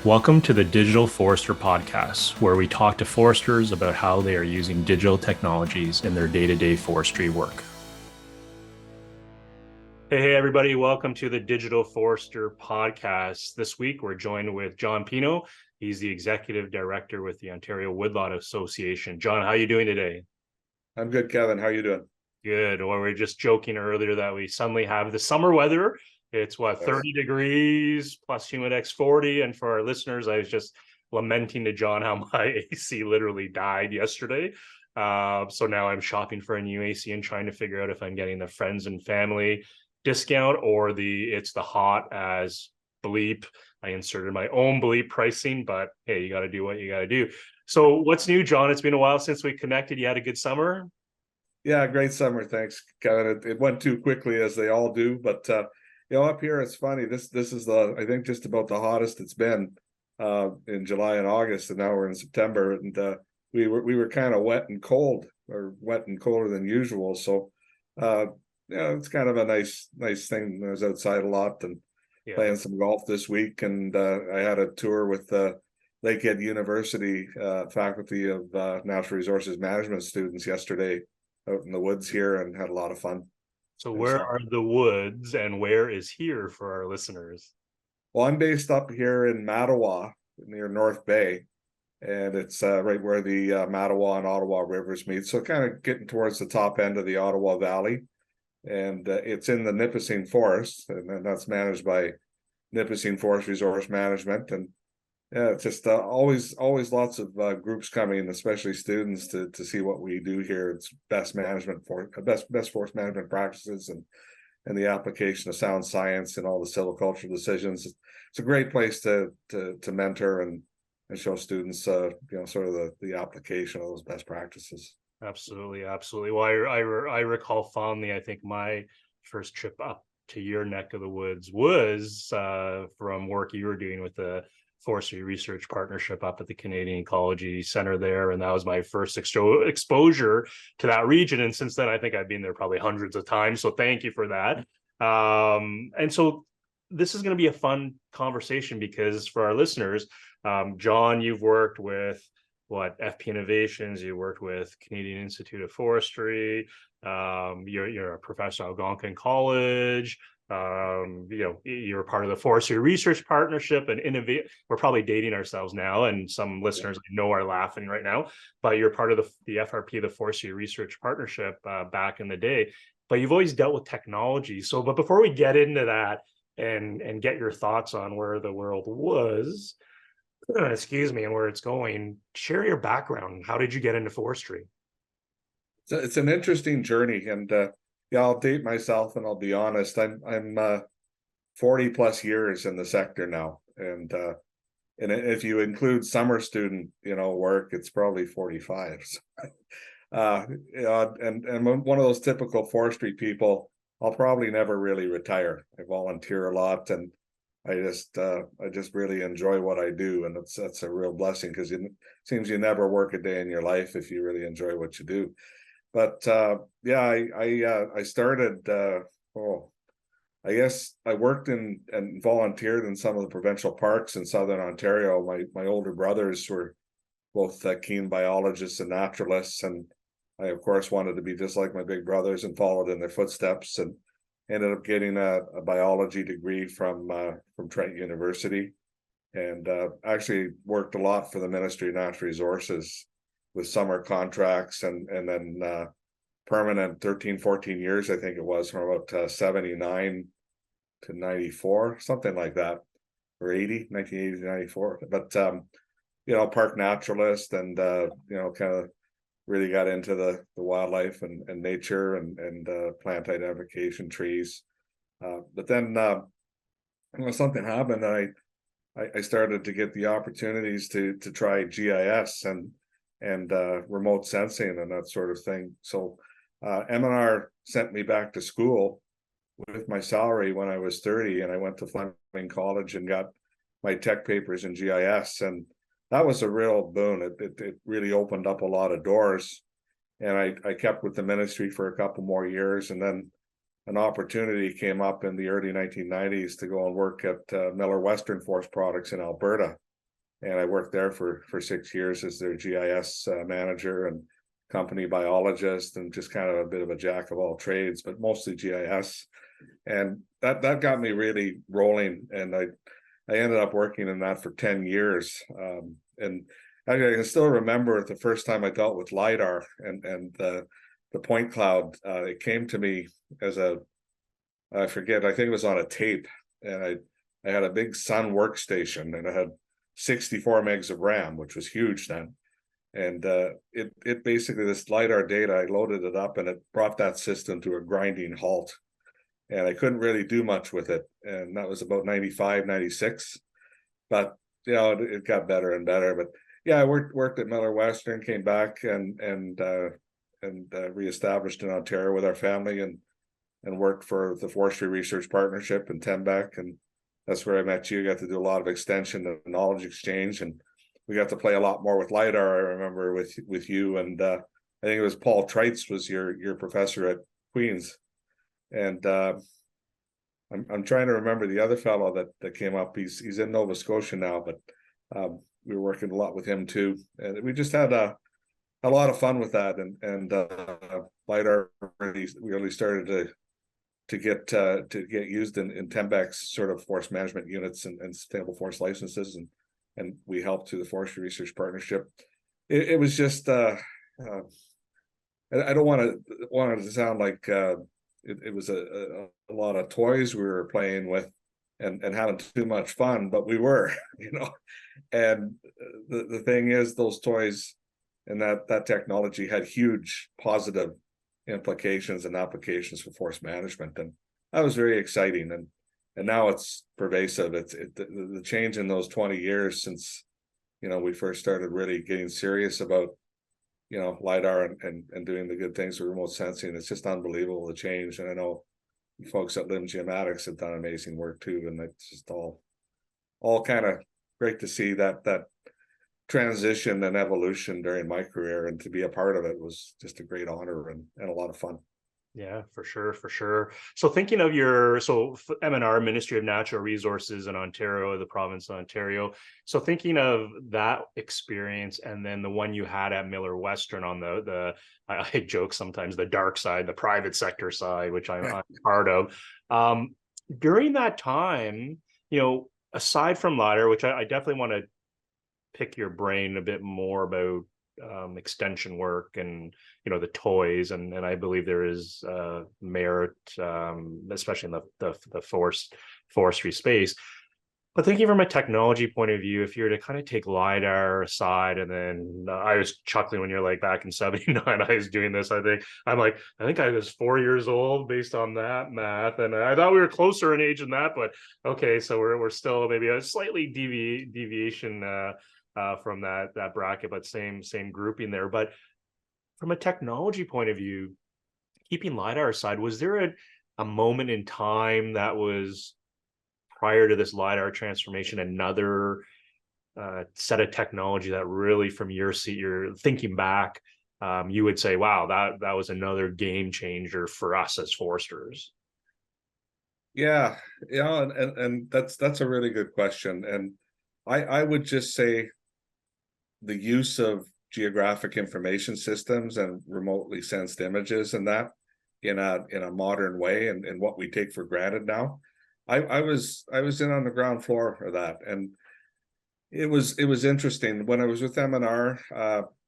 Welcome to the Digital Forester Podcast, where we talk to foresters about how they are using digital technologies in their day-to-day forestry work. Hey, everybody. Welcome to the Digital Forester Podcast. This week, we're joined with John Pineau. He's the Executive Director with the Ontario Woodlot Association. John, how are you doing today? I'm good, Kevin. How are you doing? Good. Well, we were just joking earlier that we suddenly have the summer weather. It's what, 30 degrees plus humidex 40. And for our listeners, I was just lamenting to John how my AC literally died yesterday. So now I'm shopping for a new AC and trying to figure out if I'm getting the friends and family discount or it's the hot as bleep. I inserted my own bleep pricing, but hey, you got to do what you got to do. So what's new, John? It's been a while since we connected. You had a good summer? Yeah, great summer. Thanks, Kevin. It went too quickly as they all do, but up here it's funny. This is I think just about the hottest it's been in July and August, and now we're in September, and we were kind of wet and cold, or wet and colder than usual. So it's kind of a nice thing. I was outside a lot and playing some golf this week, and I had a tour with Lakehead University Faculty of Natural Resources Management students yesterday out in the woods here, and had a lot of fun. So where are the woods and where is here for our listeners? Well, I'm based up here in Mattawa near North Bay, and it's right where the Mattawa and Ottawa rivers meet. So kind of getting towards the top end of the Ottawa Valley, and it's in the Nipissing Forest, and that's managed by Nipissing Forest Resource Management. And yeah, it's just always lots of groups coming, especially students, to see what we do here. It's best forest management practices and the application of sound science and all the silvicultural decisions. It's a great place to mentor and show students, sort of the application of those best practices. Absolutely. Well, I recall fondly. I think my first trip up to your neck of the woods was from work you were doing with the forestry research partnership up at the Canadian Ecology Center there, and that was my first exposure to that region. And since then, I think I've been there probably hundreds of times. So thank you for that. And so this is going to be a fun conversation because for our listeners, John, you've worked with FP Innovations, you worked with Canadian Institute of Forestry. You're a professor at Algonquin College. You're part of the forestry research partnership and innovate. We're probably dating ourselves now, and some listeners I know are laughing right now, but you're part of the FRP, the forestry research partnership back in the day, but you've always dealt with technology. So, but before we get into that and get your thoughts on where the world was, excuse me, and where it's going, share your background. How did you get into forestry? So it's an interesting journey, and I'll date myself and I'll be honest. I'm 40 plus years in the sector now, and if you include summer student work, it's probably 45. And one of those typical forestry people. I'll probably never really retire. I volunteer a lot, and I just really enjoy what I do, and that's a real blessing, because it seems you never work a day in your life if you really enjoy what you do. But I started. I guess I worked in and volunteered in some of the provincial parks in southern Ontario. My older brothers were both keen biologists and naturalists, and I of course wanted to be just like my big brothers and followed in their footsteps, and ended up getting a biology degree from Trent University, and actually worked a lot for the Ministry of Natural Resources with summer contracts and then permanent 14 years, I think it was, from about 79 to 94, something like that, or 1980 to 94. But park naturalist, and kind of really got into the wildlife and nature and plant identification, trees. But then something happened, and I started to get the opportunities to try GIS and remote sensing and that sort of thing. So M&R sent me back to school with my salary when I was 30, and I went to Fleming College and got my tech papers in GIS, and that was a real boon. It really opened up a lot of doors, and I kept with the ministry for a couple more years, and then an opportunity came up in the early 1990s to go and work at Miller Western Forest Products in Alberta, and I worked there for 6 years as their GIS manager and company biologist, and just kind of a bit of a jack of all trades, but mostly GIS. And that got me really rolling, and I ended up working in that for 10 years. And I can still remember the first time I dealt with LiDAR and the point cloud. It came to me as I forget, I think it was on a tape, and I had a big Sun workstation, and I had 64 megs of RAM, which was huge then. And it basically, this LiDAR data, I loaded it up, and it brought that system to a grinding halt. And I couldn't really do much with it. And that was about 95, 96. But, it got better and better. But yeah, I worked at Miller Western, came back and reestablished in Ontario with our family, and worked for the Forestry Research Partnership in Tembec. And that's where I met you. Got to do a lot of extension and knowledge exchange, and we got to play a lot more with LiDAR. I remember with you, and I think it was Paul Treitz was your professor at Queen's. And I'm trying to remember the other fellow that came up. He's in Nova Scotia now, but we were working a lot with him too, and we just had a lot of fun with that. And LiDAR really started to get used in Tembec's sort of forest management units and sustainable forest licenses, and we helped through the Forestry Research Partnership. It was just I don't want to sound like it was a lot of toys we were playing with and having too much fun, but we were, And the thing is, those toys and that technology had huge positive implications and applications for forest management, and that was very exciting. And now it's pervasive. The change in those 20 years since we first started really getting serious about LiDAR and doing the good things with remote sensing. It's just unbelievable, the change. And I know folks at Lim Geomatics have done amazing work too, and it's just all kind of great to see that transition and evolution during my career, and to be a part of it was just a great honor and a lot of fun. Yeah, for sure. So thinking of your MNR, Ministry of Natural Resources in Ontario, the province of Ontario. So thinking of that experience, and then the one you had at Miller Western on I joke sometimes, the dark side, the private sector side, which I'm part of. During that time, aside from LiDAR, which I definitely want to pick your brain a bit more about extension work and the toys, and I believe there is merit, especially in the forestry space. But thinking from a technology point of view, if you were to kind of take LiDAR aside, and then I was chuckling when you're like back in '79, I was doing this. I think I was 4 years old based on that math, and I thought we were closer in age than that. But okay, so we're still maybe a slightly deviation from that bracket, but same grouping there. But from a technology point of view, keeping LiDAR aside, was there a moment in time that was prior to this LiDAR transformation, another set of technology that really, from your seat, you're thinking back, you would say, wow, that was another game changer for us as foresters? Yeah, and that's a really good question. And I would just say the use of geographic information systems and remotely sensed images, and that in a modern way, and what we take for granted now. I was in on the ground floor of that, and it was interesting. When I was with MNR,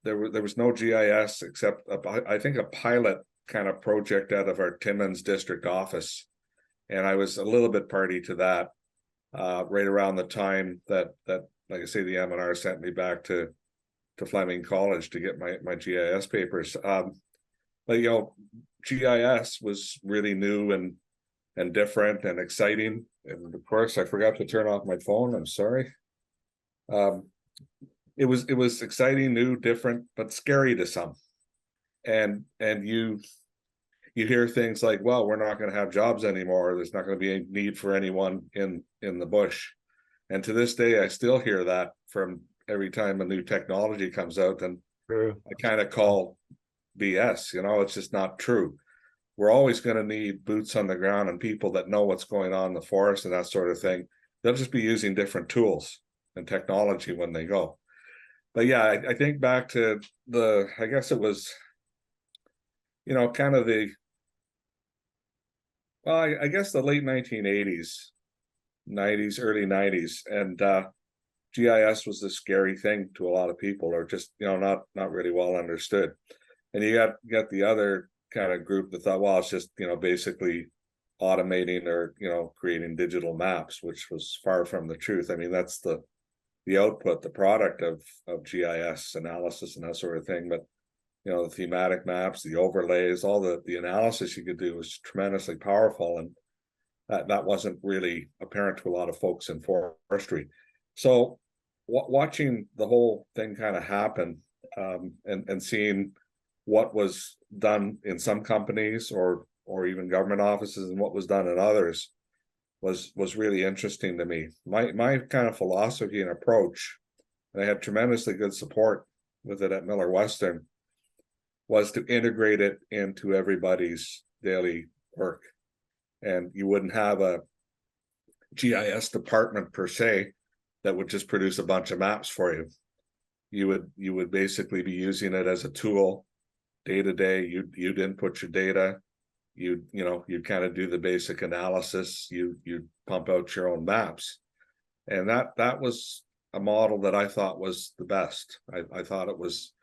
there was no GIS except I think a pilot kind of project out of our Timmins district office, and I was a little bit party to that right around the time that like I say, the MNR sent me back to Fleming College to get my GIS papers. But GIS was really new and different and exciting. And of course, I forgot to turn off my phone. I'm sorry. It was exciting, new, different, but scary to some. And you hear things like, well, we're not going to have jobs anymore. There's not going to be a need for anyone in the bush. And to this day, I still hear that from every time a new technology comes out, and I kind of call BS. It's just not true. We're always going to need boots on the ground and people that know what's going on in the forest and that sort of thing. They'll just be using different tools, and technology when they go. But yeah, I think back to I guess it was, kind of I guess the late 1980s, 90s, early 90s, and GIS was the scary thing to a lot of people, or just not really well understood. And you got the other kind of group that thought, well, it's just basically automating or creating digital maps, which was far from the truth. I mean, that's the output, the product of GIS analysis and that sort of thing. But the thematic maps, the overlays, all the analysis you could do was tremendously powerful, and that wasn't really apparent to a lot of folks in forestry. So watching the whole thing kind of happen, and seeing what was done in some companies or even government offices and what was done in others was really interesting to me. My kind of philosophy and approach, and I had tremendously good support with it at Miller Western, was to integrate it into everybody's daily work. And you wouldn't have a GIS department per se that would just produce a bunch of maps for you. You would basically be using it as a tool day to day. You'd input your data. You'd kind of do the basic analysis. You'd pump out your own maps, and that was a model that I thought was the best. I thought it was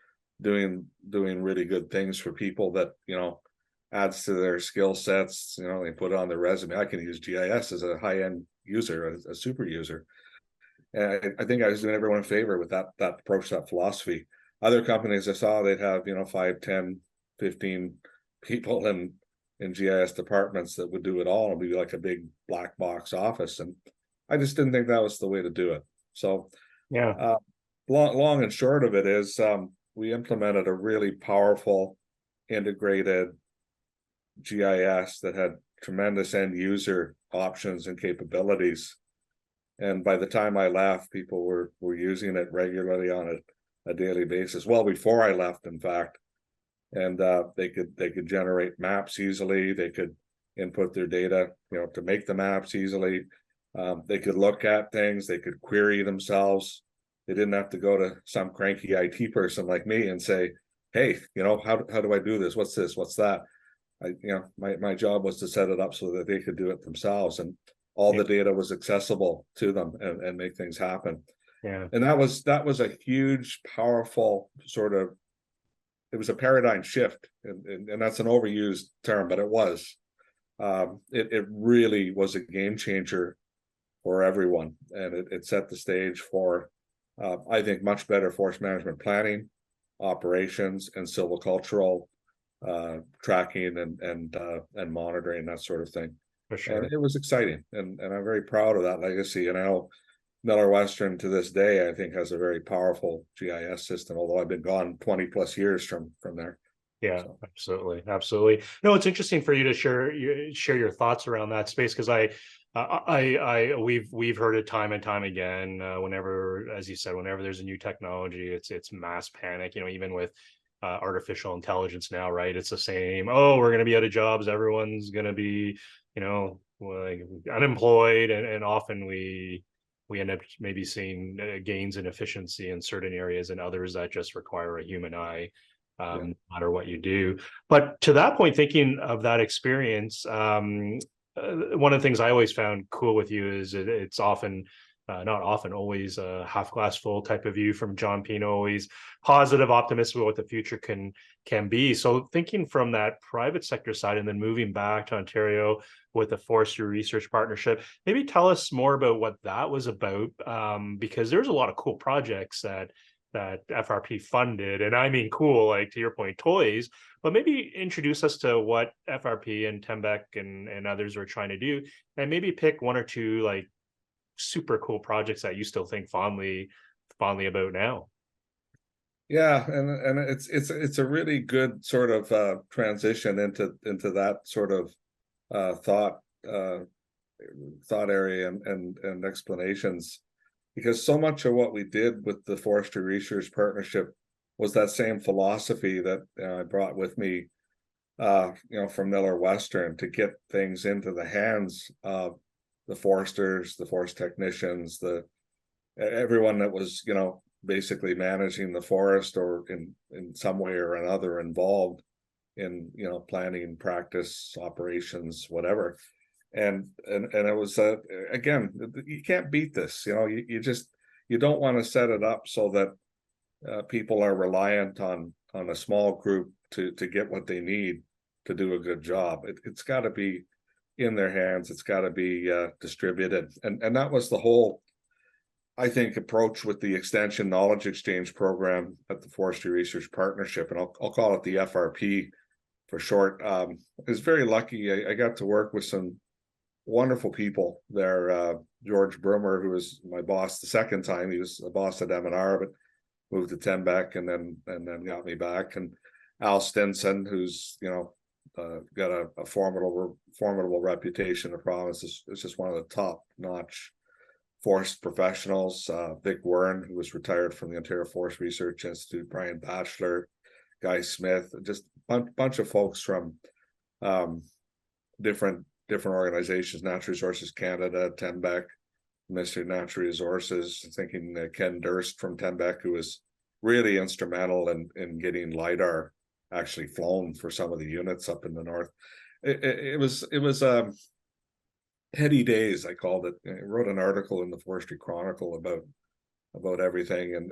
doing really good things for people that adds to their skill sets. They put it on their resume. I can use GIS as a high-end user, a super user. And I think I was doing everyone a favor with that approach, that philosophy. Other companies I saw, they'd have 5, 10, 15 people in GIS departments that would do it all. It'd be like a big black box office, and I just didn't think that was the way to do it. So Yeah. Long and short of it is, we implemented a really powerful integrated GIS that had tremendous end user options and capabilities. And by the time I left, people were using it regularly on a daily basis. Well, before I left, in fact, and they could generate maps easily. They could input their data, to make the maps easily. They could look at things. They could query themselves. They didn't have to go to some cranky IT person like me and say, "Hey, how do I do this? What's this? What's that?" My job was to set it up so that they could do it themselves, and all the data was accessible to them and make things happen. Yeah. And that was a huge, powerful it was a paradigm shift, and that's an overused term, but it was. It really was a game changer for everyone, and it set the stage for, I think, much better forest management planning, operations, and silvicultural tracking and monitoring, that sort of thing. For sure. And it was exciting, and I'm very proud of that legacy. And I know Miller Western to this day, I think, has a very powerful GIS system, although I've been gone 20 plus years from there. Yeah, So. absolutely. No, it's interesting for you to share your thoughts around that space, because we've heard it time and time again. Whenever, as you said, whenever there's a new technology, it's mass panic. Even with artificial intelligence now, right? It's the same. Oh, we're going to be out of jobs. Everyone's going to be, like unemployed, and often we end up maybe seeing gains in efficiency in certain areas, and others that just require a human eye. No matter what you do. But to that point, thinking of that experience, one of the things I always found cool with you is it's often, not often, always a half glass full type of view from John Pineau, always positive, optimistic about what the future can be. So thinking from that private sector side and then moving back to Ontario with the Forestry Research Partnership, maybe tell us more about what that was about, because there's a lot of cool projects that FRP funded, and I mean cool, like to your point, toys, but maybe introduce us to what FRP and Tembec and others are trying to do, and maybe pick one or two like super cool projects that you still think fondly about now. Yeah, and it's a really good sort of transition into that sort of thought area and explanations, because so much of what we did with the Forestry Research Partnership was that same philosophy that I brought with me, from Miller Western, to get things into the hands of the foresters, the forest technicians, the everyone that was, basically managing the forest or in some way or another involved in, planning, practice, operations, whatever. And it was, again, you can't beat this, you don't want to set it up so that people are reliant on a small group to get what they need to do a good job. It's got to be in their hands. It's got to be distributed. And that was the whole, I think, approach with the Extension Knowledge Exchange program at the Forestry Research Partnership, and I'll call it the FRP for short. I was very lucky. I got to work with some wonderful people there. George Brummer, who was my boss the second time, he was a boss at M&R, but moved to Tembec and then got me back. And Al Stinson, who's got a formidable reputation in the province, is just one of the top-notch forest professionals. Vic Wern, who was retired from the Ontario Forest Research Institute, Brian Batchelor, Guy Smith, just a bunch of folks from different organizations, Natural Resources Canada, Tembec, Ministry of Natural Resources, thinking Ken Durst from Tembec, who was really instrumental in getting LiDAR actually flown for some of the units up in the north. It was heady days, I called it. I wrote an article in the Forestry Chronicle about everything, and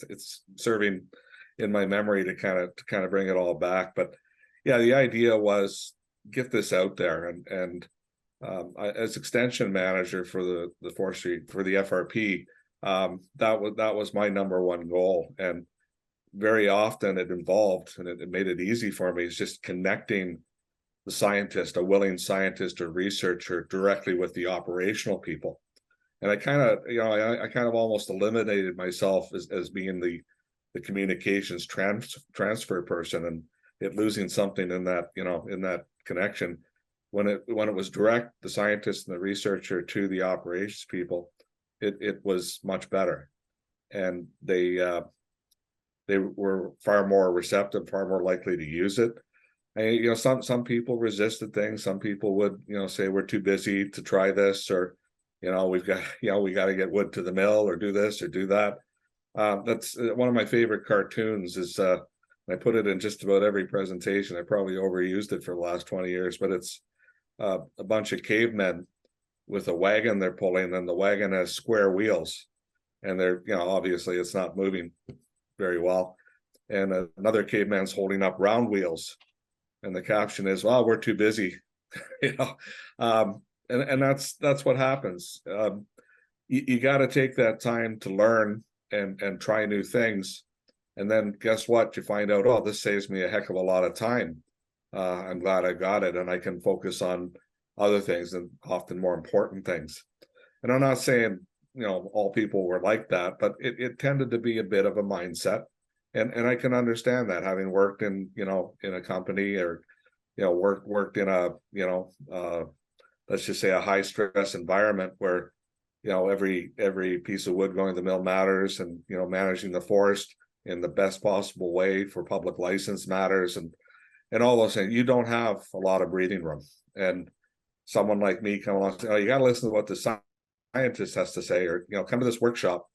it's serving in my memory to kind of bring it all back. But yeah, the idea was get this out there, and as extension manager for the forestry for the FRP, that was my number one goal. And very often it involved, and it made it easy for me, is just connecting the scientist, a willing scientist or researcher, directly with the operational people. And I kind of almost eliminated myself as being the communications transfer person, and it losing something in that in that connection. When it was direct, the scientist and the researcher to the operations people, it was much better, and they were far more receptive, far more likely to use it. And, some people resisted things. Some people would say we're too busy to try this, or we got to get wood to the mill, or do this or do that. That's one of my favorite cartoons. Is I put it in just about every presentation. I probably overused it for the last 20 years, but it's a bunch of cavemen with a wagon they're pulling, and the wagon has square wheels, and they're obviously it's not moving very well. And another caveman's holding up round wheels, and the caption is, "Well, we're too busy," and that's what happens. You got to take that time to learn and try new things, and then guess what? You find out, oh, this saves me a heck of a lot of time. I'm glad I got it, and I can focus on other things, and often more important things. And I'm not saying all people were like that, but it tended to be a bit of a mindset, and I can understand that, having worked in in a company, or worked in a let's just say a high stress environment where every piece of wood going to the mill matters, and managing the forest in the best possible way for public license matters, and all those things. You don't have a lot of breathing room, and someone like me come along and say, "Oh, you got to listen to what the scientist has to say," or come to this workshop,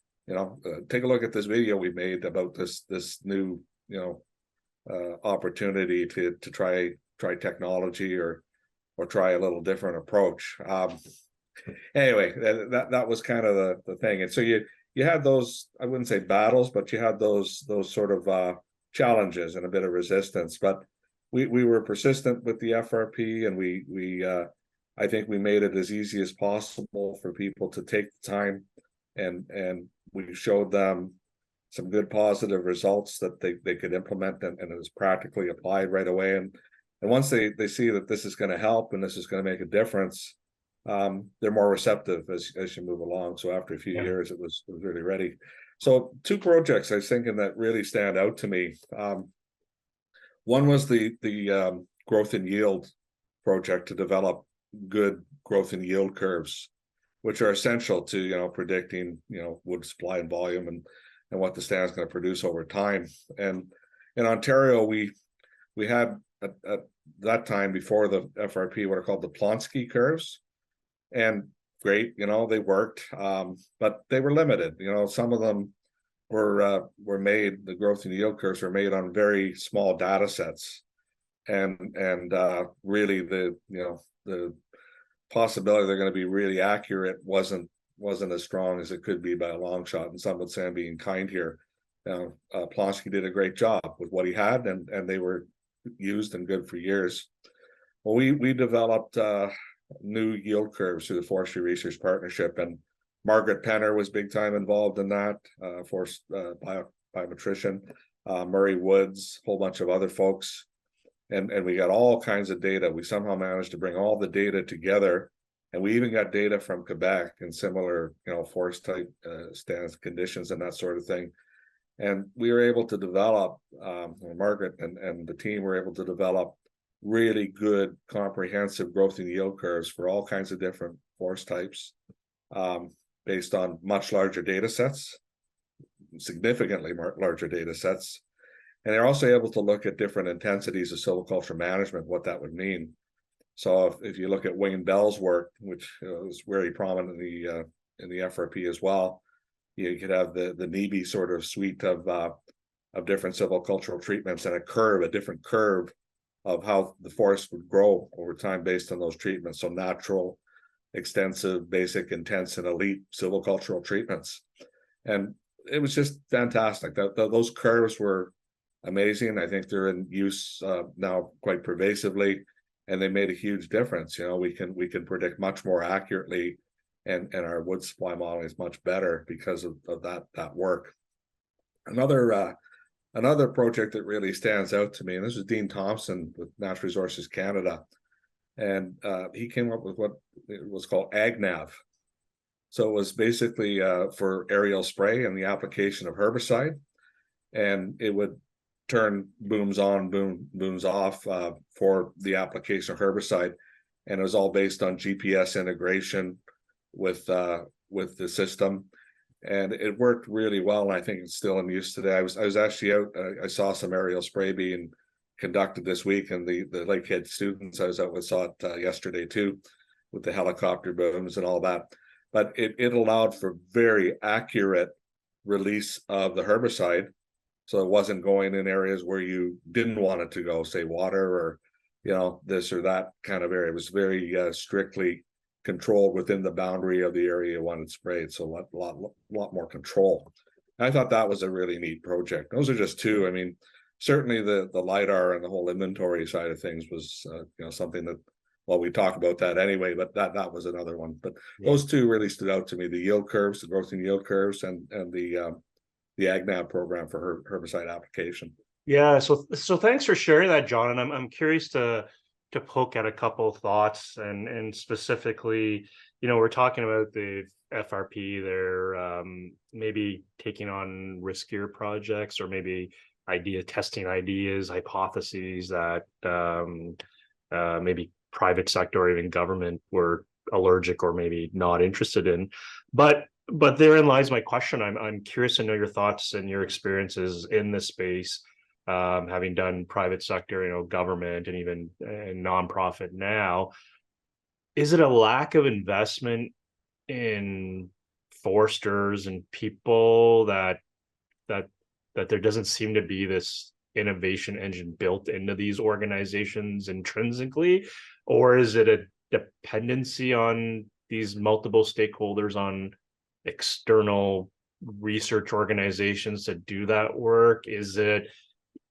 take a look at this video we made about this new opportunity to try technology, or try a little different approach. Anyway, that was kind of the thing. And so you had those, I wouldn't say battles, but you had those sort of challenges and a bit of resistance. But we were persistent with the FRP, and we I think we made it as easy as possible for people to take the time, and we showed them some good positive results that they could implement, and it was practically applied right away. And once they see that this is going to help and this is going to make a difference, they're more receptive as you move along. So after a few years, it was really ready. So two projects I was thinking that really stand out to me. One was the growth and yield project to develop good growth and yield curves, which are essential to predicting wood supply and volume, and what the stand is going to produce over time. And in Ontario, we had at that time, before the FRP, what are called the Plonsky curves. And great, you know, they worked, but they were limited. You know, some of them were made, the growth and yield curves were made on very small data sets, and really the, you know, the possibility they're going to be really accurate wasn't as strong as it could be by a long shot. And some would say I'm being kind here. Plonsky did a great job with what he had, and they were used and good for years. Well, we developed new yield curves through the Forestry Research Partnership, and Margaret Penner was big time involved in that, biometrician, Murray Woods, a whole bunch of other folks. And we got all kinds of data. We somehow managed to bring all the data together, and we even got data from Quebec and similar, you know, forest type stands, conditions, and that sort of thing. And we were able to develop, Margaret and the team were able to develop really good, comprehensive growth and yield curves for all kinds of different forest types, based on much larger data sets, significantly larger data sets. And they're also able to look at different intensities of silviculture management, what that would mean. So if you look at Wayne Bell's work, which is very prominent in the FRP as well, you could have the NEBI sort of suite of different silvicultural treatments, and a different curve of how the forest would grow over time based on those treatments. So natural, extensive, basic, intense, and elite silvicultural treatments. And it was just fantastic. Those curves were amazing. I think they're in use now quite pervasively, and they made a huge difference. You know, we can predict much more accurately, and our wood supply modeling is much better because of that work. Another project that really stands out to me, and this was Dean Thompson with Natural Resources Canada, and he came up with what it was called AgNav. So it was basically for aerial spray and the application of herbicide, and it would turn booms on, booms off for the application of herbicide, and it was all based on GPS integration with the system, and it worked really well. And I think it's still in use today. I was actually out. I saw some aerial spray being conducted this week, and the Lakehead students I was out with saw it yesterday too, with the helicopter booms and all that. But it allowed for very accurate release of the herbicide. So it wasn't going in areas where you didn't want it to go, say water or, you know, this or that kind of area. It was very strictly controlled within the boundary of the area you wanted sprayed. So a lot more control. And I thought that was a really neat project. Those are just two. I mean, certainly the LiDAR and the whole inventory side of things was, you know, something that, well, we talk about that anyway, but that was another one. But those two really stood out to me: the yield curves, the growth and yield curves, and the AgNav program for herbicide application. Yeah, so thanks for sharing that, John. And I'm curious to poke at a couple of thoughts, and specifically, you know, we're talking about the FRP. They're maybe taking on riskier projects, or maybe testing ideas, hypotheses that maybe private sector or even government were allergic or maybe not interested in. But therein lies my question. I'm curious to know your thoughts and your experiences in this space, having done private sector, you know, government, and even nonprofit now. Is it a lack of investment in foresters and people that there doesn't seem to be this innovation engine built into these organizations intrinsically, or is it a dependency on these multiple stakeholders, on external research organizations to do that work? Is it,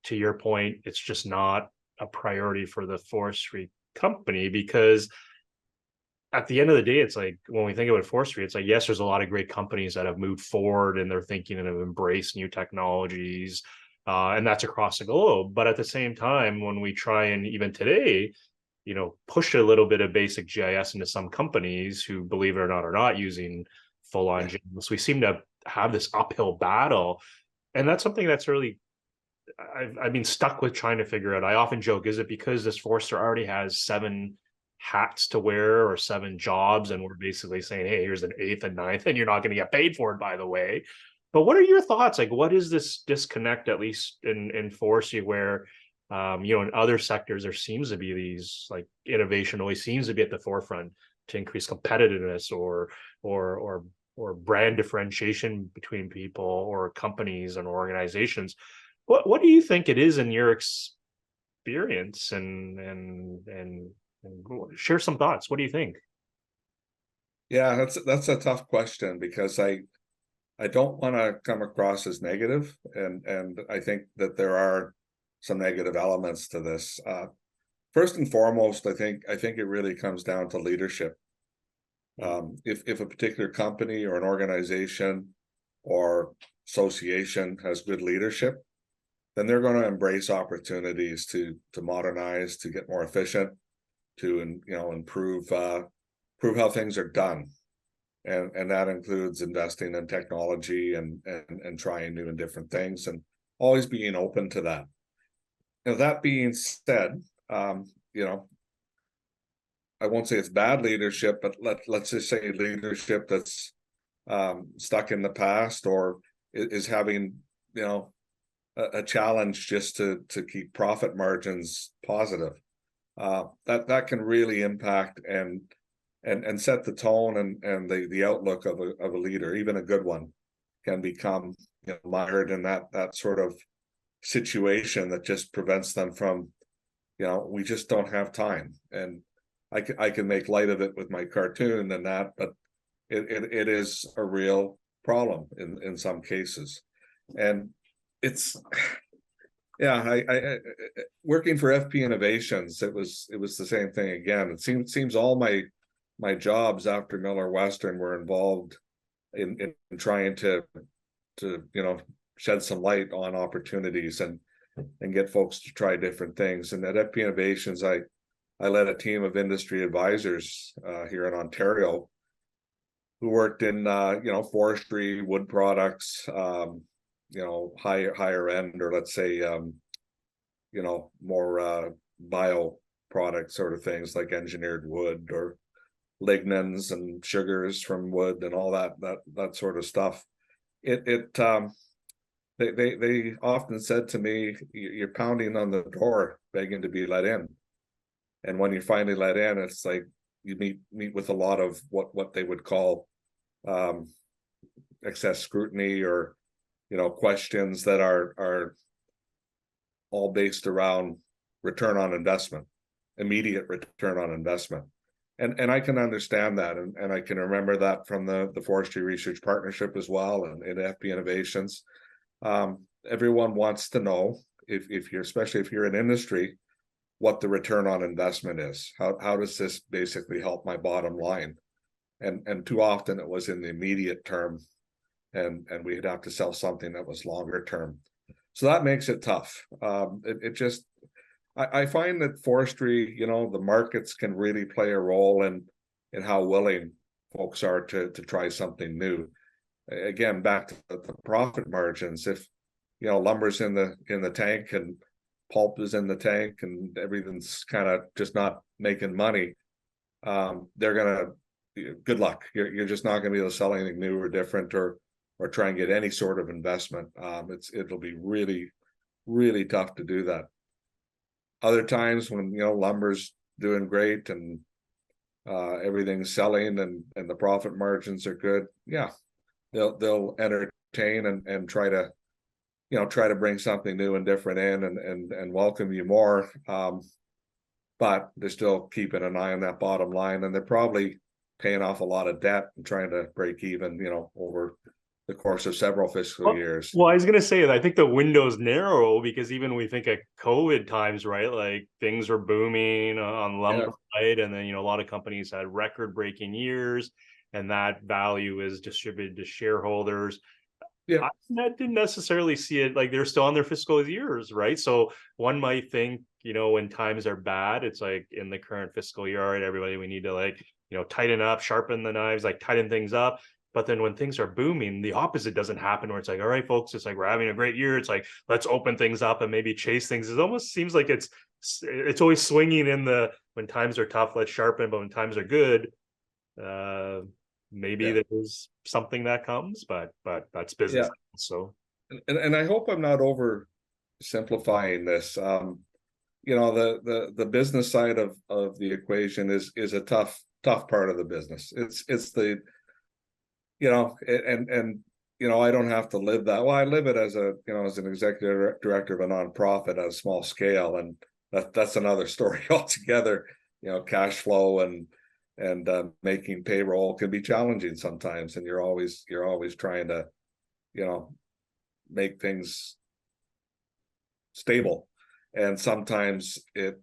to your point, it's just not a priority for the forestry company? Because at the end of the day, it's like, when we think about forestry, it's like, yes, there's a lot of great companies that have moved forward and they're thinking and have embraced new technologies, and that's across the globe. But at the same time, when we try and even today, you know, push a little bit of basic GIS into some companies who, believe it or not, are not using full-on GIS, we seem to have this uphill battle. And that's something that's really, I've been stuck with trying to figure out. I often joke, is it because this forester already has 7 hats to wear or 7 jobs, and we're basically saying, hey, here's an 8th and 9th, and you're not going to get paid for it, by the way? But what are your thoughts? Like, what is this disconnect, at least in forestry, where you know, in other sectors there seems to be these, like, innovation always seems to be at the forefront, to increase competitiveness or brand differentiation between people or companies and organizations. What do you think it is in your experience, and share some thoughts? What do you think? Yeah, that's a tough question, because I don't want to come across as negative, and I think that there are some negative elements to this. First and foremost, I think it really comes down to leadership. If a particular company or an organization or association has good leadership, then they're going to embrace opportunities to modernize, to get more efficient, to improve how things are done. And that includes investing in technology and trying new and different things, and always being open to that. Now, that being said, I won't say it's bad leadership, but let's just say leadership that's stuck in the past, or is having a challenge just to keep profit margins positive. That can really impact and set the tone and the outlook of a leader. Even a good one can become mired in that sort of situation that just prevents them from, we just don't have time. And I can make light of it with my cartoon and that, but it is a real problem in some cases. And it's, yeah, I working for FP Innovations, it was the same thing again. It seems all my jobs after Miller Western were involved in trying to shed some light on opportunities and get folks to try different things. And at FP Innovations, I led a team of industry advisors here in Ontario who worked in forestry, wood products, higher end, or let's say more bio product sort of things, like engineered wood or lignins and sugars from wood and all that sort of stuff. They often said to me, "You're pounding on the door begging to be let in." And when you finally let in, it's like you meet with a lot of what they would call excess scrutiny, or questions that are all based around return on investment, immediate return on investment. And I can understand that, and I can remember that from the Forestry Research Partnership as well, and in FP Innovations. Everyone wants to know, especially if you're in industry, what the return on investment is. How does this basically help my bottom line? And too often it was in the immediate term, and we'd have to sell something that was longer term. So that makes it tough. I find that forestry, the markets can really play a role in how willing folks are to try something new. Again, back to the profit margins. If lumber's in the tank and pulp is in the tank and everything's kind of just not making money, they're gonna, good luck. You're just not gonna be able to sell anything new or different, or try and get any sort of investment. It'll be really, really tough to do that. Other times when lumber's doing great and everything's selling and the profit margins are good, yeah, they'll entertain and try to bring something new and different in and welcome you more. But they're still keeping an eye on that bottom line, and they're probably paying off a lot of debt and trying to break even, over the course of several fiscal years. Well, I was going to say that I think the window's narrow, because even we think of COVID times, right? Like things were booming on lumber, right? And then, a lot of companies had record-breaking years, and that value is distributed to shareholders. Yeah, I didn't necessarily see it, like they're still on their fiscal years, right? So one might think, when times are bad, it's like in the current fiscal year, all right, everybody, we need to tighten up, sharpen the knives, tighten things up. But then when things are booming, the opposite doesn't happen, where it's like, all right, folks, it's like we're having a great year. It's like, let's open things up and maybe chase things. It almost seems like it's always swinging when times are tough, let's sharpen, but when times are good, maybe there's something that comes, but that's business. Yeah. So, and I hope I'm not oversimplifying this. The business side of the equation is a tough tough part of the business. It's the, you know, and you know, I don't have to live that. Well, I live it as a, you know, as an executive director of a nonprofit at a small scale, and that's another story altogether. You know, cash flow and making payroll can be challenging sometimes, and you're always trying to, you know, make things stable, and sometimes it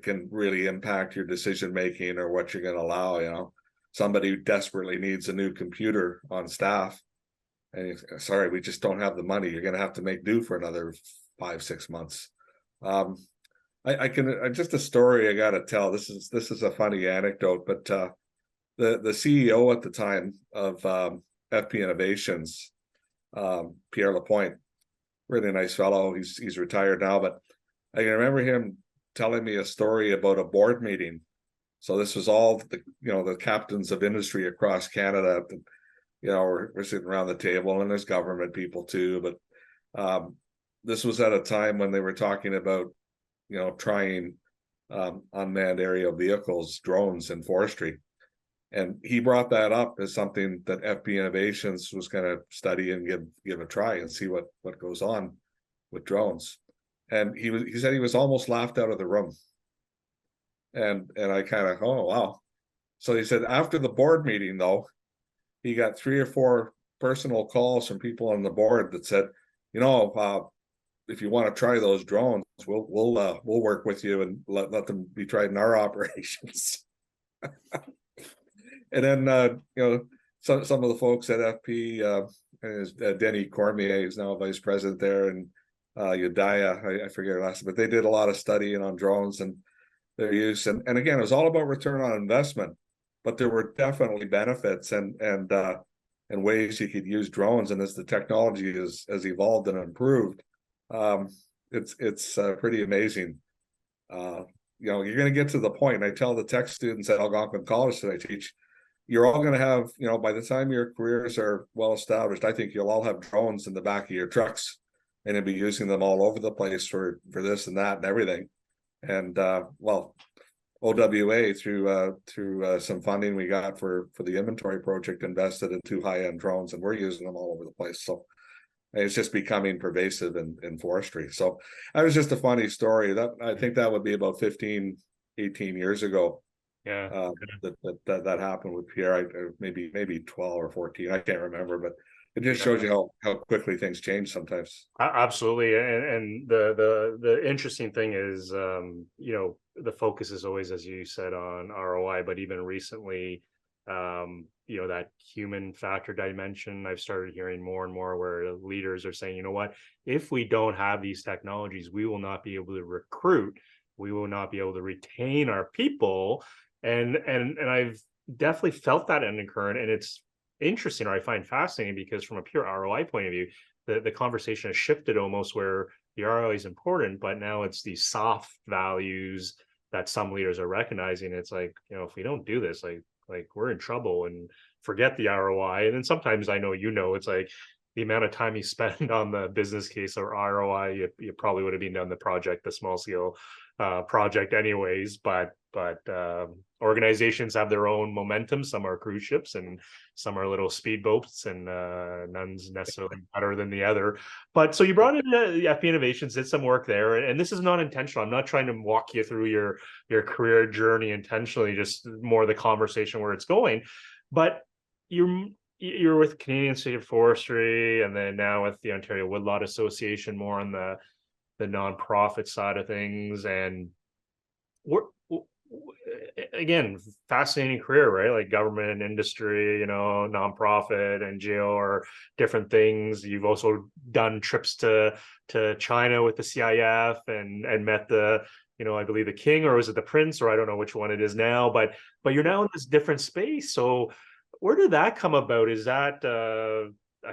can really impact your decision making or what you're going to allow. You know, somebody desperately needs a new computer on staff, and sorry, we just don't have the money. You're going to have to make do for another 5-6 months. I can just a story I got to tell. This is a funny anecdote, but the CEO at the time of FP Innovations, Pierre Lapointe, really nice fellow. He's retired now, but I can remember him telling me a story about a board meeting. So this was all the, you know, the captains of industry across Canada. You know, we're sitting around the table, and there's government people too. But this was at a time when they were talking about, you know, trying unmanned aerial vehicles, drones in forestry. And he brought that up as something that FP Innovations was going to study and give a try and see what goes on with drones. And he said he was almost laughed out of the room. And I kind of, oh wow. So he said after the board meeting though, he got 3 or 4 personal calls from people on the board that said, you know, if you want to try those drones, we'll work with you and let them be tried in our operations. And then you know, some of the folks at FP, Denny Cormier is now vice president there, and Udaya, I forget her last name, but they did a lot of studying on drones and their use. And again, it was all about return on investment, but there were definitely benefits and ways you could use drones. And as the technology has evolved and improved, it's pretty amazing. You know, you're going to get to the point. I tell the tech students at Algonquin College that I teach, you're all going to have, you know, by the time your careers are well established, I think you'll all have drones in the back of your trucks, and you'll be using them all over the place for this and that and everything. And well, OWA through some funding we got for the inventory project invested in 2 high-end drones, and we're using them all over the place. So it's just becoming pervasive in forestry. So that was just a funny story. That I think that would be about 15, 18 years ago. Yeah, that happened with Pierre. Maybe 12 or 14. I can't remember, but it just shows you how quickly things change sometimes. Absolutely. And the interesting thing is, you know, the focus is always, as you said, on ROI, but even recently, you know, that human factor dimension, I've started hearing more and more where leaders are saying, you know what, if we don't have these technologies, we will not be able to recruit, we will not be able to retain our people. And I've definitely felt that in the current, and it's interesting, or I find fascinating, because from a pure ROI point of view, the conversation has shifted almost where the ROI is important, but now it's these soft values that some leaders are recognizing. It's like, you know, if we don't do this, like we're in trouble, and forget the ROI. And then sometimes, I know, you know, it's like the amount of time you spend on the business case or ROI, you probably would have been done the project, the small scale project anyways. But organizations have their own momentum. Some are cruise ships and some are little speedboats, and none's necessarily better than the other. But so you brought in the FP Innovations, did some work there, and this is not intentional. I'm not trying to walk you through your career journey intentionally, just more the conversation where it's going. But you're with Canadian State of Forestry, and then now with the Ontario Woodlot Association, more on the nonprofit side of things. And we're, again, fascinating career, right? Like government and industry, you know, nonprofit, NGO, or different things. You've also done trips to China with the CIF and met the, you know, I believe the king, or was it the prince, or I don't know which one it is now, but you're now in this different space. So where did that come about? Is that a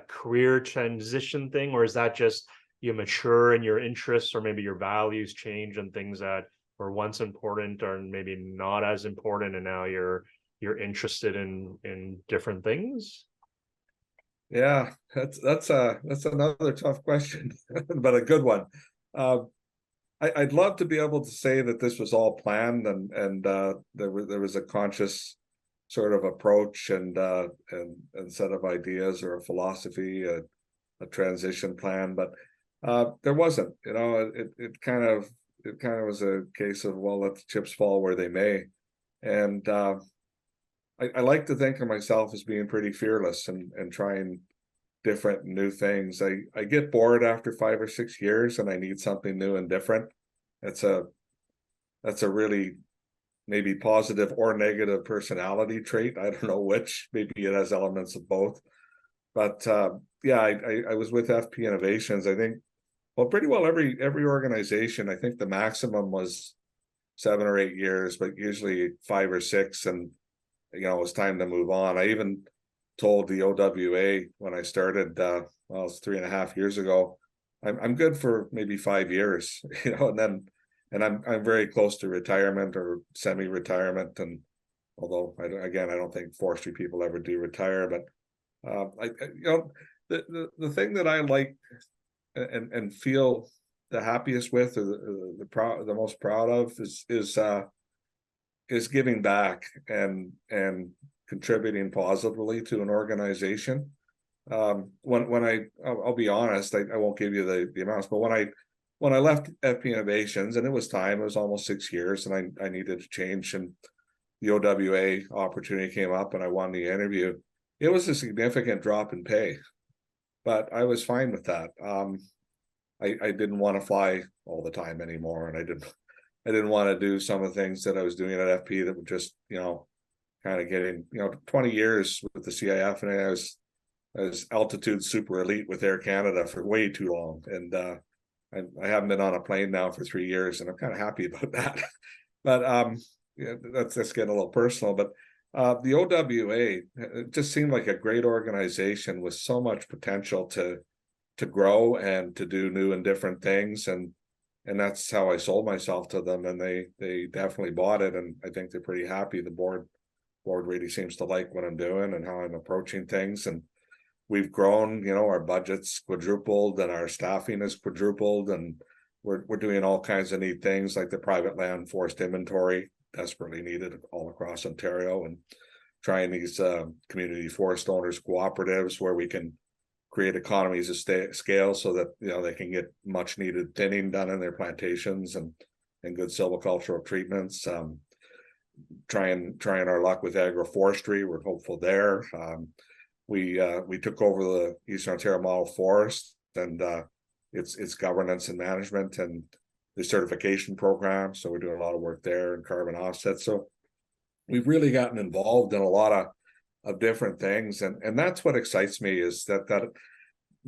career transition thing, or is that just you mature in your interests, or maybe your values change and things that were once important are maybe not as important, and now you're interested in different things? Yeah, that's another tough question, but a good one. I'd love to be able to say that this was all planned and there was a conscious sort of approach and set of ideas or a philosophy, a transition plan, but there wasn't. It kind of was a case of, well, let the chips fall where they may. And I like to think of myself as being pretty fearless and trying different new things. I get bored after 5 or 6 years, and I need something new and different. That's a really maybe positive or negative personality trait. I don't know which. Maybe it has elements of both. But yeah, I was with FP Innovations. I think, well, pretty well every organization. I think the maximum was 7 or 8 years, but usually 5 or 6, and it was time to move on. I even told the OWA when I started, well, it's 3.5 years ago, I'm good for maybe 5 years, and I'm very close to retirement or semi-retirement. And although I don't think forestry people ever do retire, but the thing that I like and feel the happiest with, or the most proud of, is giving back and contributing positively to an organization. I'll be honest, I won't give you the amounts, but when I left FP Innovations, and it was time, it was almost 6 years, and I needed to change, and the OWA opportunity came up and I won the interview. It was a significant drop in pay, but I was fine with that. I didn't want to fly all the time anymore, and I didn't want to do some of the things that I was doing at FP that were just, kind of getting, 20 years with the CIF, and I was altitude super elite with Air Canada for way too long. And I haven't been on a plane now for 3 years, and I'm kind of happy about that. But yeah, that's getting a little personal. But the OWA, it just seemed like a great organization with so much potential to grow and to do new and different things. And that's how I sold myself to them, and they definitely bought it, and I think they're pretty happy. The board really seems to like what I'm doing and how I'm approaching things, and we've grown. Our budget's quadrupled and our staffing is quadrupled, and we're doing all kinds of neat things like the private land forest inventory, desperately needed all across Ontario, and trying these community forest owners cooperatives where we can create economies of scale so that they can get much needed thinning done in their plantations and good silvicultural treatments. Trying our luck with agroforestry. We're hopeful there. We took over the Eastern Ontario Model Forest and its governance and management and the certification program. So we're doing a lot of work there and carbon offsets. So we've really gotten involved in a lot of different things, and that's what excites me, is that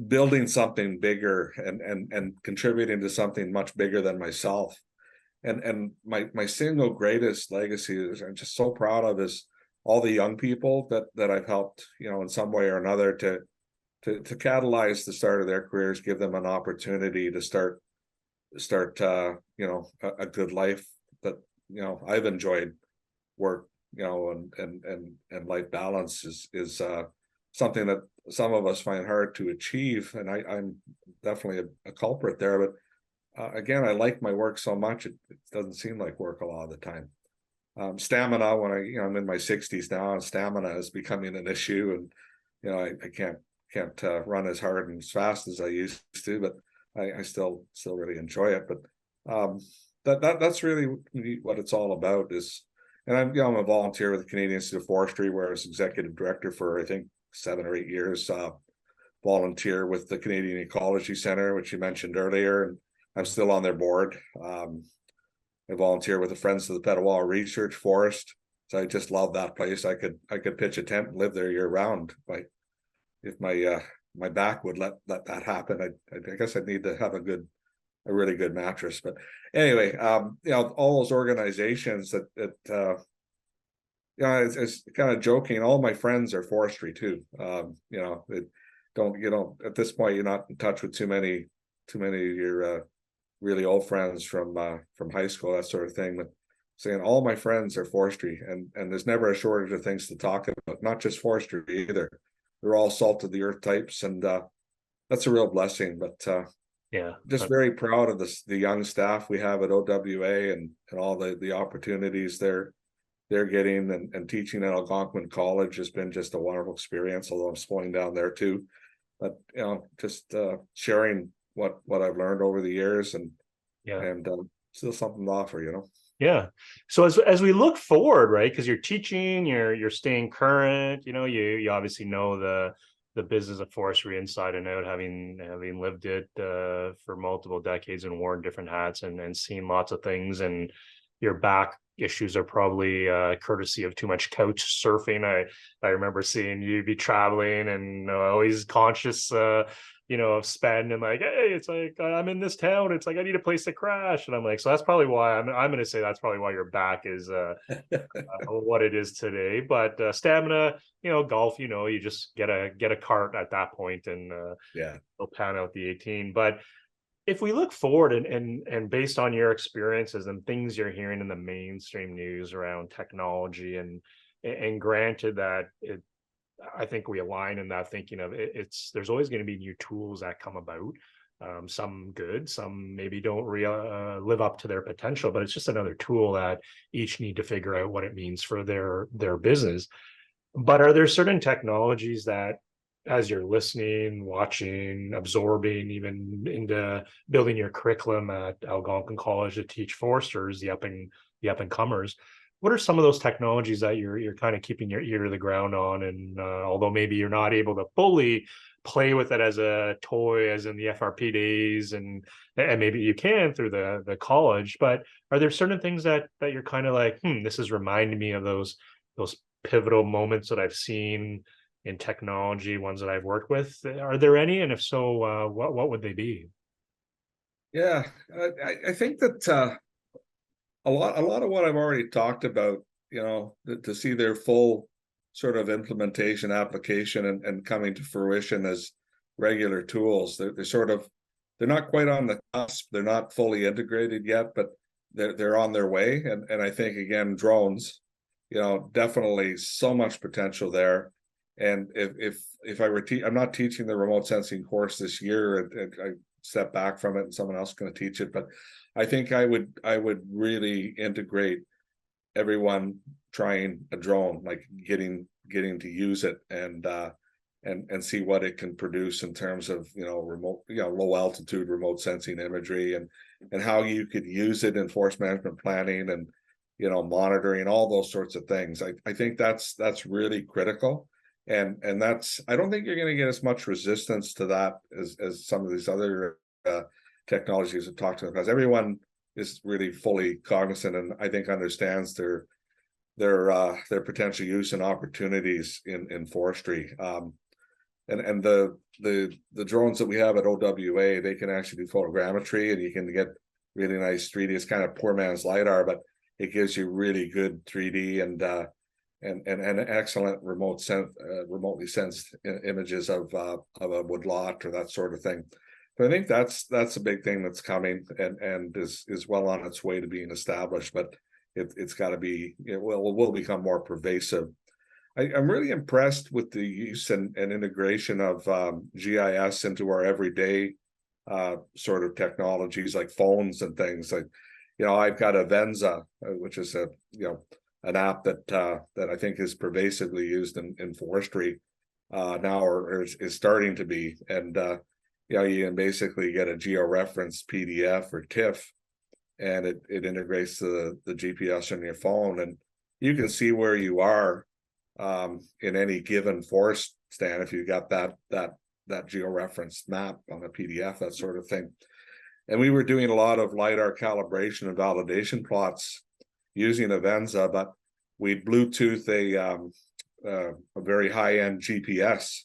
building something bigger and contributing to something much bigger than myself. And my single greatest legacy is, I'm just so proud of, is all the young people that I've helped, in some way or another to catalyze the start of their careers, give them an opportunity to start a good life that I've enjoyed. Work, and life balance is something that some of us find hard to achieve, and I'm definitely a culprit there. But again, I like my work so much, it doesn't seem like work a lot of the time. Stamina, when I'm in my 60s now, and stamina is becoming an issue, and I can't run as hard and as fast as I used to, but I still really enjoy it. But that's really what it's all about. And I'm a volunteer with the Canadian Institute of Forestry, where I was executive director for, I think, 7 or 8 years. Volunteer with the Canadian Ecology Centre, which you mentioned earlier, and I'm still on their board. I volunteer with the Friends of the Pineau Research Forest. So I just love that place. I could pitch a tent and live there year round. If my back would let that happen, I guess I'd need to have a really good mattress. But anyway, all those organizations that it's kind of joking. All my friends are forestry too. At this point, you're not in touch with too many of your really old friends from high school, that sort of thing. But saying all my friends are forestry, and there's never a shortage of things to talk about. Not just forestry either. They're all salt of the earth types, and that's a real blessing. But Yeah, just very proud of the young staff we have at OWA and all the opportunities they're they're getting, and teaching at Algonquin College has been just a wonderful experience, although I'm slowing down there too. But just sharing what I've learned over the years, and Yeah. still something to offer, Yeah. So as we look forward, right? Because you're teaching, you're staying current, you obviously know the business of forestry inside and out, having lived it for multiple decades and worn different hats and seen lots of things, and your back issues are probably courtesy of too much couch surfing. I remember seeing you be traveling and always conscious of spend, and like, hey, it's like I'm in this town, it's like I need a place to crash, and I'm like, so that's probably why I'm going to say that's probably why your back is what it is today. But stamina, golf, you just get a cart at that point, and Yeah. they'll pan out the 18. But if we look forward, and based on your experiences and things you're hearing in the mainstream news around technology, and granted that I think we align in that thinking of there's always going to be new tools that come about. Some good, some maybe don't live up to their potential, but it's just another tool that each need to figure out what it means for their business. But are there certain technologies that, as you're listening, watching, absorbing, even into building your curriculum at Algonquin College to teach foresters, the up and comers, what are some of those technologies that you're kind of keeping your ear to the ground on? And although maybe you're not able to fully play with it as a toy, as in the FRP days, and maybe you can through the college, but are there certain things that you're kind of like, this is reminding me of those pivotal moments that I've seen in technology, ones that I've worked with? Are there any? And if so, what would they be? Yeah, I think that a lot of what I've already talked about, to see their full sort of implementation, application, and coming to fruition as regular tools. They're not quite on the cusp. They're not fully integrated yet, but they're on their way. And I think, again, drones, definitely so much potential there. And if I were I'm not teaching the remote sensing course this year, and I step back from it, and someone else is going to teach it, but I think I would really integrate everyone trying a drone, like getting to use it, and see what it can produce in terms of remote, low altitude remote sensing imagery, and how you could use it in forest management planning, and monitoring, all those sorts of things. I think that's really critical, and I don't think you're going to get as much resistance to that as some of these other technologies I've talked to, because everyone is really fully cognizant, and I think understands their potential use and opportunities in forestry. And the drones that we have at OWA, they can actually do photogrammetry, and you can get really nice 3D. It's kind of poor man's LiDAR, but it gives you really good 3D and excellent remotely sensed images of a woodlot or that sort of thing. So I think that's a big thing that's coming, and is well on its way to being established, but it's got to be, it will become more pervasive. I'm really impressed with the use and integration of GIS into our everyday sort of technologies, like phones and things. Like, I've got Avenza, which is an app that I think is pervasively used in forestry now, or is starting to be. And you can basically get a georeferenced PDF or TIFF, and it integrates to the GPS on your phone, and you can see where you are in any given forest stand if you got that georeferenced map on a PDF, that sort of thing. And we were doing a lot of LiDAR calibration and validation plots using Avenza, but we Bluetooth a very high-end GPS,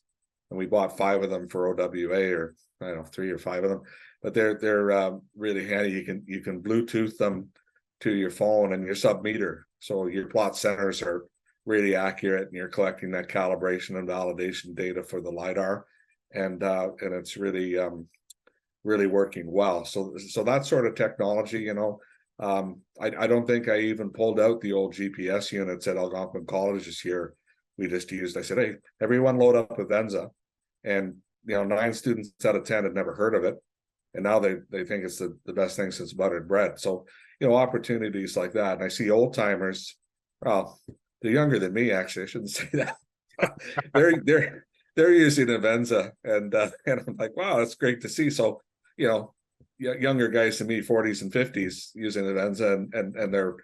and we bought 5 of them for OWA, or I don't know, 3 or 5 of them, but they're really handy. You can Bluetooth them to your phone and your submeter, so your plot centers are really accurate, and you're collecting that calibration and validation data for the LiDAR, and it's really really working well. So that sort of technology, I don't think I even pulled out the old GPS units at Algonquin College this year. We just used, I said, hey, everyone load up Avenza, and 9 students out of 10 had never heard of it, and now they think it's the best thing since buttered bread. So opportunities like that. And I see old timers Well, they're younger than me, actually. I shouldn't say that. They're using Avenza, and I'm like, wow, that's great to see. So, you know, younger guys than me, 40s and 50s, using Avenza, and they're,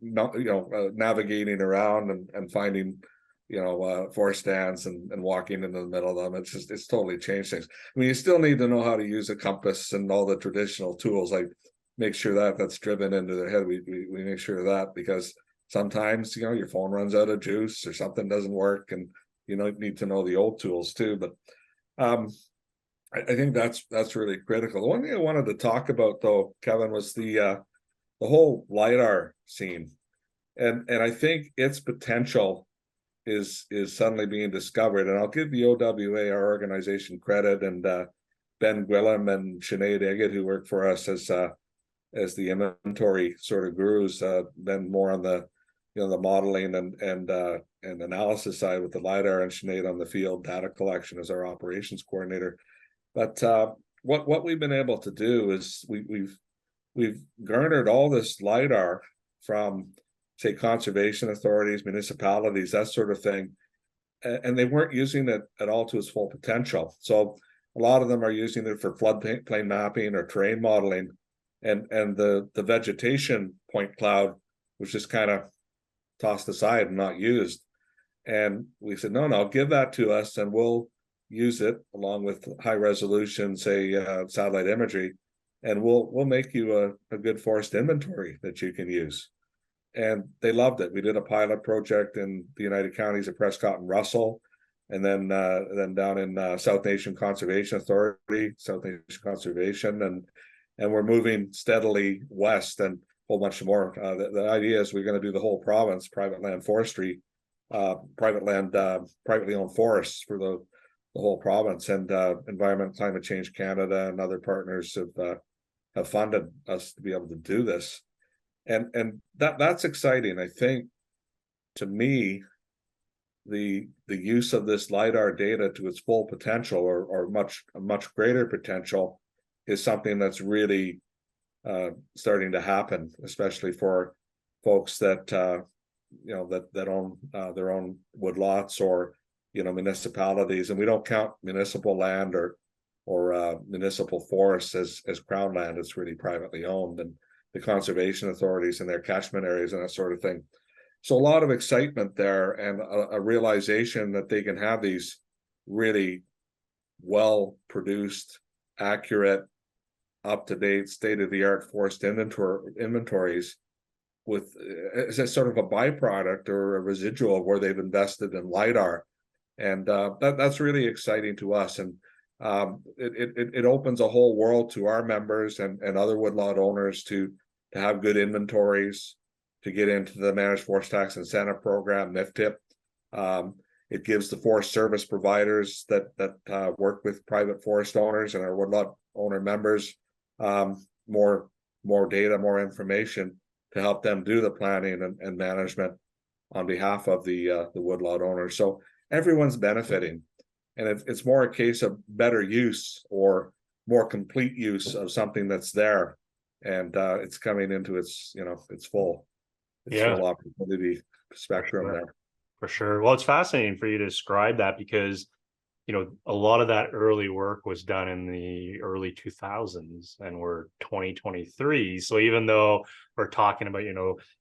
navigating around and finding, forest stands and walking into the middle of them. It's totally changed things. I mean, you still need to know how to use a compass and all the traditional tools. Like, make sure that that's driven into their head. We make sure of that, because sometimes, your phone runs out of juice or something doesn't work, and need to know the old tools too. But I think that's really critical. The one thing I wanted to talk about, though, Kevin, was the whole LiDAR scene, and I think its potential is suddenly being discovered. And I'll give the OWA, our organization, credit, and Ben Gwillim and Sinead Eggett, who work for us as the inventory sort of gurus. Ben more on the the modeling and analysis side with the LiDAR, and Sinead on the field data collection as our operations coordinator. But what we've been able to do is we've garnered all this LiDAR from, say, conservation authorities, municipalities, that sort of thing, and they weren't using it at all to its full potential. So a lot of them are using it for floodplain mapping or terrain modeling, and the vegetation point cloud was just kind of tossed aside and not used. And we said, no, give that to us, and we'll use it along with high resolution, say, satellite imagery, and we'll make you a good forest inventory that you can use. And they loved it. We did a pilot project in the United Counties of Prescott and Russell, and then down in South Nation Conservation Authority, South Nation Conservation, and we're moving steadily west and a whole bunch more. The idea is we're going to do the whole province, private land forestry, privately owned forests for the whole province. And Environment Climate Change Canada and other partners have funded us to be able to do this. And that's exciting. I think, to me, the use of this LiDAR data to its full potential, or a much greater potential, is something that's really starting to happen, especially for folks that that own their own woodlots, or municipalities. And we don't count municipal land or municipal forests as crown land. It's really privately owned, and the conservation authorities and their catchment areas and that sort of thing. So a lot of excitement there, and a realization that they can have these really well produced, accurate, up-to-date, state-of-the-art forest inventories with as a sort of a byproduct or a residual of where they've invested in LiDAR. And that's really exciting to us. And it opens a whole world to our members and other woodlot owners to have good inventories, to get into the Managed Forest Tax Incentive Program, MIFTIP. It gives the forest service providers that work with private forest owners and our woodlot owner members more data, more information to help them do the planning and management on behalf of the woodlot owners. So everyone's benefiting, and it's more a case of better use or more complete use of something that's there, and it's coming into its full opportunity spectrum there. For sure. Well, it's fascinating for you to describe that, because a lot of that early work was done in the early 2000s, and we're 2023. So even though we're talking about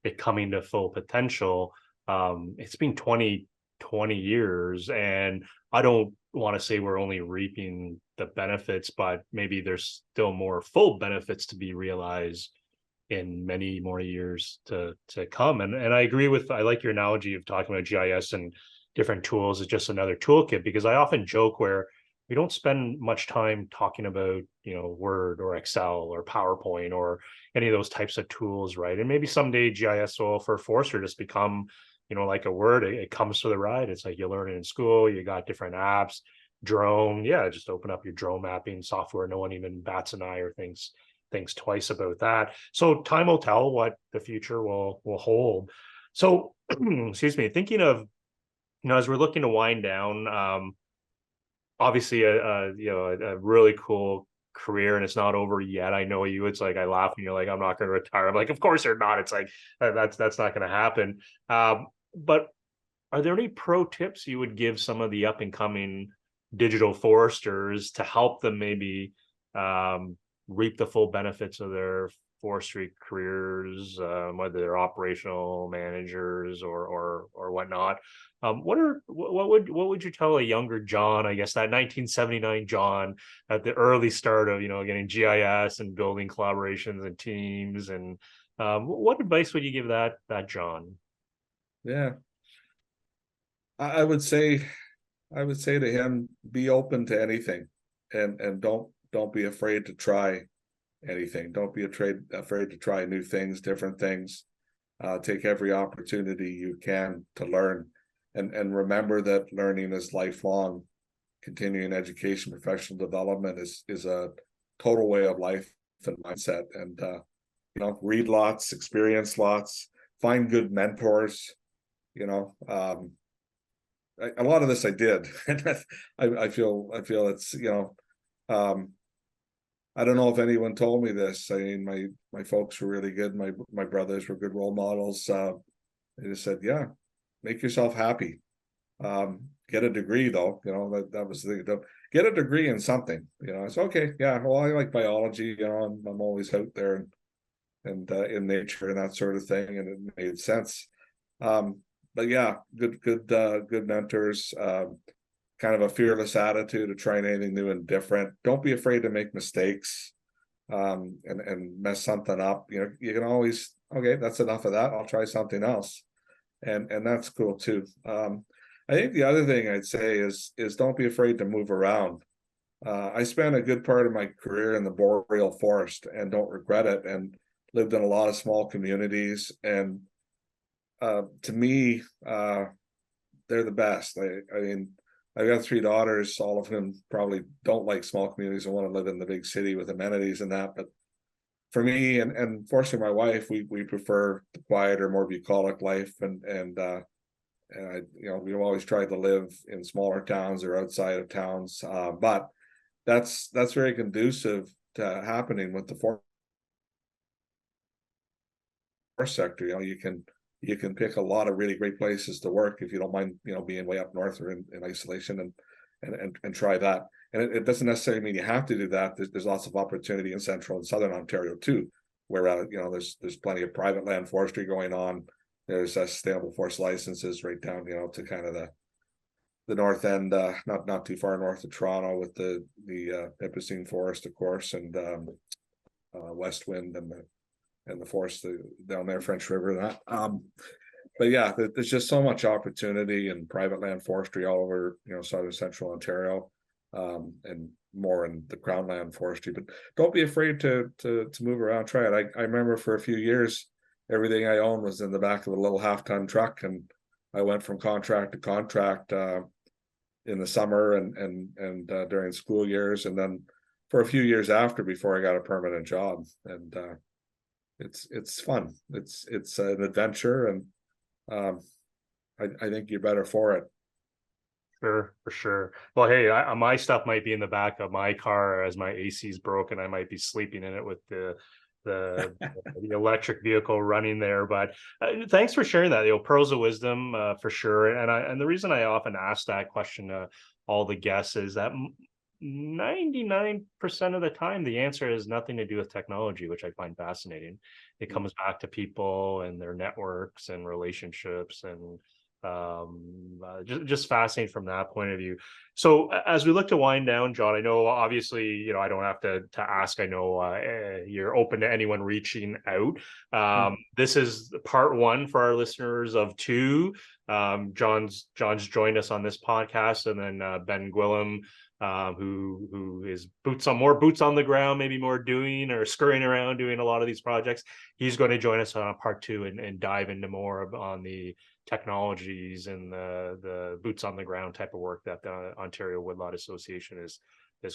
it coming to full potential, it's been 20 years, and I don't want to say we're only reaping the benefits, but maybe there's still more full benefits to be realized in many more years to come. And I agree I like your analogy of talking about GIS and different tools as just another toolkit, because I often joke where we don't spend much time talking about Word or Excel or PowerPoint or any of those types of tools, right? And maybe someday GIS will, for forester, just become like a word. It comes for the ride. It's like you learn it in school. You got different apps, drone. Yeah, just open up your drone mapping software. No one even bats an eye or thinks twice about that. So time will tell what the future will hold. So excuse me, thinking of as we're looking to wind down, obviously a really cool career and it's not over yet. I know you. It's like I laugh and you're like, I'm not going to retire. I'm like, of course you're not. It's like that's not going to happen. But are there any pro tips you would give some of the up and coming digital foresters to help them maybe reap the full benefits of their forestry careers, whether they're operational managers or whatnot? What would you tell a younger John, I guess that 1979 John at the early start of getting GIS and building collaborations and teams, and what advice would you give that John? Yeah, I would say, to him, be open to anything, and don't be afraid to try anything. Don't be afraid to try new things, different things. Take every opportunity you can to learn, and remember that learning is lifelong. Continuing education, professional development is a total way of life and mindset. And read lots, experience lots, find good mentors. A lot of this I did, and I feel it's I don't know if anyone told me this. I mean, my folks were really good. My brothers were good role models. They just said, yeah, make yourself happy. Get a degree though. That was get a degree in something. It's okay. Yeah, well, I like biology. I'm always out there and in nature and that sort of thing, and it made sense. But yeah, good mentors. Kind of a fearless attitude of trying anything new and different. Don't be afraid to make mistakes, and mess something up. You can always, okay, that's enough of that. I'll try something else, and that's cool too. I think the other thing I'd say is don't be afraid to move around. I spent a good part of my career in the boreal forest and don't regret it, and lived in a lot of small communities. And to me, they're the best. I mean, I've got 3 daughters, all of whom probably don't like small communities and want to live in the big city with amenities and that. But for me, and fortunately my wife, we prefer the quieter, more bucolic life, and I, we've always tried to live in smaller towns or outside of towns. But that's very conducive to happening with the forest sector. You can pick a lot of really great places to work if you don't mind, being way up north or in isolation, and try that. And it doesn't necessarily mean you have to do that. There's lots of opportunity in central and southern Ontario too, where there's plenty of private land forestry going on. There's sustainable forest licenses right down, to kind of the north end, not too far north of Toronto, with the Nipissing Forest, of course, and West Wind and the forest down there, French River, that. But yeah, there's just so much opportunity in private land forestry all over, southern central Ontario, and more in the crown land forestry. But don't be afraid to move around, try it. I remember for a few years, everything I owned was in the back of a little 1/2-ton truck, and I went from contract to contract in the summer and during school years, and then for a few years after, before I got a permanent job. And it's fun. It's an adventure, and I think you're better for it. Sure, for sure. Well, hey, my stuff might be in the back of my car as my AC's broken. I might be sleeping in it with the the electric vehicle running there. But thanks for sharing that. Pearls of wisdom, for sure. And the reason I often ask that question to all the guests is that 99% of the time the answer has nothing to do with technology, which I find fascinating. It comes back to people and their networks and relationships, and just fascinating from that point of view. So as we look to wind down, John, I know obviously I don't have to ask. I know you're open to anyone reaching out. This is part 1 for our listeners of 2. John's joined us on this podcast, and then Ben Gwillim, who is more boots on the ground, maybe more doing or scurrying around doing a lot of these projects. He's going to join us on part 2 and dive into more on the technologies and the boots on the ground type of work that the Ontario Woodlot Association is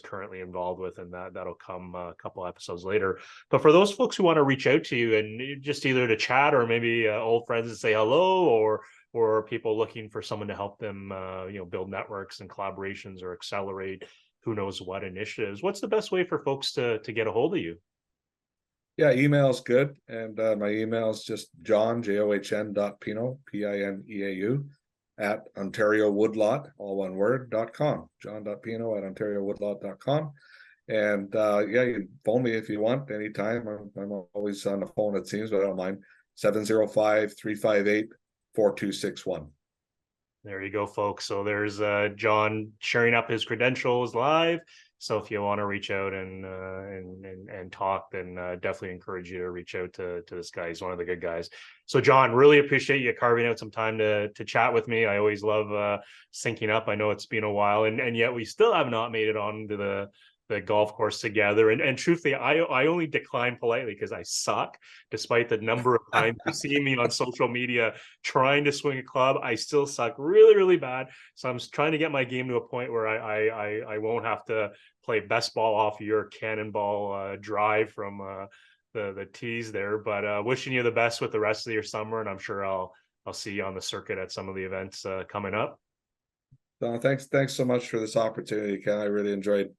currently involved with, and that'll come a couple episodes later. But for those folks who want to reach out to you and just either to chat or maybe old friends and say hello, or people looking for someone to help them build networks and collaborations or accelerate, who knows what initiatives. What's the best way for folks to get a hold of you? Yeah, email's good. And my email is just john.pineau, Pineau, at Ontario Woodlot, all one word, .com. John.pineau at OntarioWoodlot.com. And yeah, you can phone me if you want anytime. I'm always on the phone, it seems, but I don't mind. 705-358-4261. There you go, folks. So there's John sharing up his credentials live. So if you want to reach out and talk, then definitely encourage you to reach out to this guy. He's one of the good guys. So John, really appreciate you carving out some time to chat with me. I always love syncing up. I know it's been a while, and yet we still have not made it on to the golf course together. And truthfully, I only decline politely because I suck. Despite the number of times you see me on social media trying to swing a club, I still suck really, really bad. So I'm trying to get my game to a point where I won't have to play best ball off your cannonball drive from the tees there. But wishing you the best with the rest of your summer, and I'm sure I'll see you on the circuit at some of the events coming up. So thanks so much for this opportunity, Ken. I really enjoyed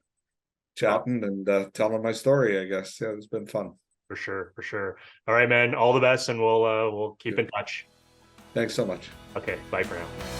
chatting and telling my story, I guess. Yeah, it's been fun. For sure, for sure. All right, man. All the best, and we'll keep in touch. Thanks so much. Okay, bye for now.